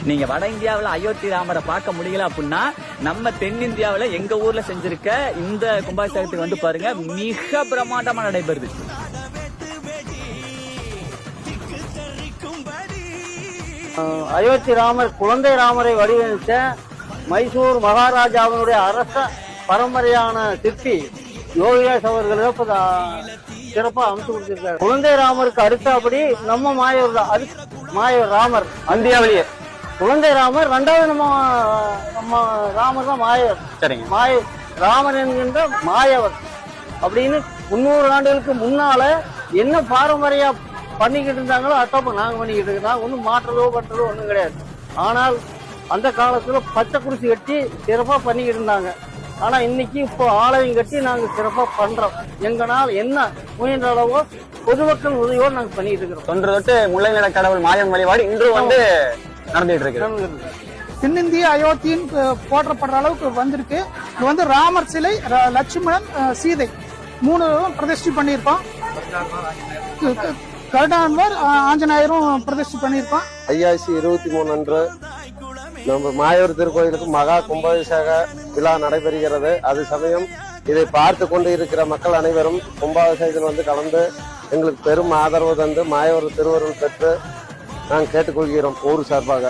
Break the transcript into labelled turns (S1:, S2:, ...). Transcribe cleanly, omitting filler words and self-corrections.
S1: நீங்க வட இந்தியாவில் அயோத்தி ராமரை பார்க்க முடியல அப்படின்னா நம்ம தென்னிந்தியாவில் எங்க ஊர்ல செஞ்சிருக்க இந்த கும்பாபிஷேகத்துக்கு வந்து பாருங்க, மிக பிரம்மாண்டமா நடைபெறுது.
S2: அயோத்தி ராமர் குழந்தை ராமரை வடிவமைத்த மைசூர் மகாராஜாவினுடைய அரச பரம்பரையான சிற்பி யோகிராஜ் அவர்கள் சிறப்பாக அமைச்சு கொடுத்திருக்காரு. குழந்தை ராமருக்கு அடுத்தபடி நம்ம மாயூர் தான். அது மாயூர் ராமர்
S1: இந்தியாவிலேயே
S2: குழந்தை ராமர், ரெண்டாவது நம்ம ராமர் தான் மாயவர்.
S1: சரிங்க.
S2: மாயூர் ராமர் என்கின்ற மாயவர் அப்படின்னு 300 ஆண்டுகளுக்கு முன்னால என்ன பாரம்பரியா பண்ணிக்கிட்டு இருந்தாங்களோ அதான் நாங்க பண்ணிக்கிட்டு இருக்கோம். நாங்க ஒன்றும் மாற்றதோ பண்றதோ ஒன்றும் கிடையாது. ஆனால் அந்த காலத்துல பச்சை குடிசை கட்டி சிறப்பா பண்ணிக்கிட்டு இருந்தாங்க. ஆனா இன்னைக்கு இப்போ ஆலயம் கட்டி நாங்க சிறப்பா பண்றோம். எங்கனால் என்ன முயன்ற அளவோ பொதுமக்கள் உதவியோடு நாங்க பண்ணிட்டு இருக்கிறோம்.
S1: தொன்று தொட்டு முல்லை நில கடவுள் மாயம் வழிபாடு இன்று வந்து நடந்துட்டு இருக்கு.
S3: தென்னிந்திய அயோத்தியின் போற்றப்படுற அளவுக்கு வந்திருக்கு. இது வந்து ராமர் சிலை, லட்சுமணன், சீதை 3 பிரதிஷ்டை பண்ணியிருக்கோம். கருடான்வர், ஆஞ்சநேயரும் பிரதிஷ்டை பண்ணியிருக்கோம்.
S4: 2023 அன்று நம்ம மாயூர் திருக்கோயிலுக்கு மகா கும்பாபிஷேக விழா நடைபெறுகிறது. அது சமயம் இதை பார்த்து கொண்டு இருக்கிற மக்கள் அனைவரும் கும்பாபிஷேகத்தில் வந்து கலந்து எங்களுக்கு பெரும் ஆதரவு தந்து மாயூர் திருவருள் பெற்று நாங்கள் கேட்டுக்கொள்கிறோம் ஊர் சார்பாக.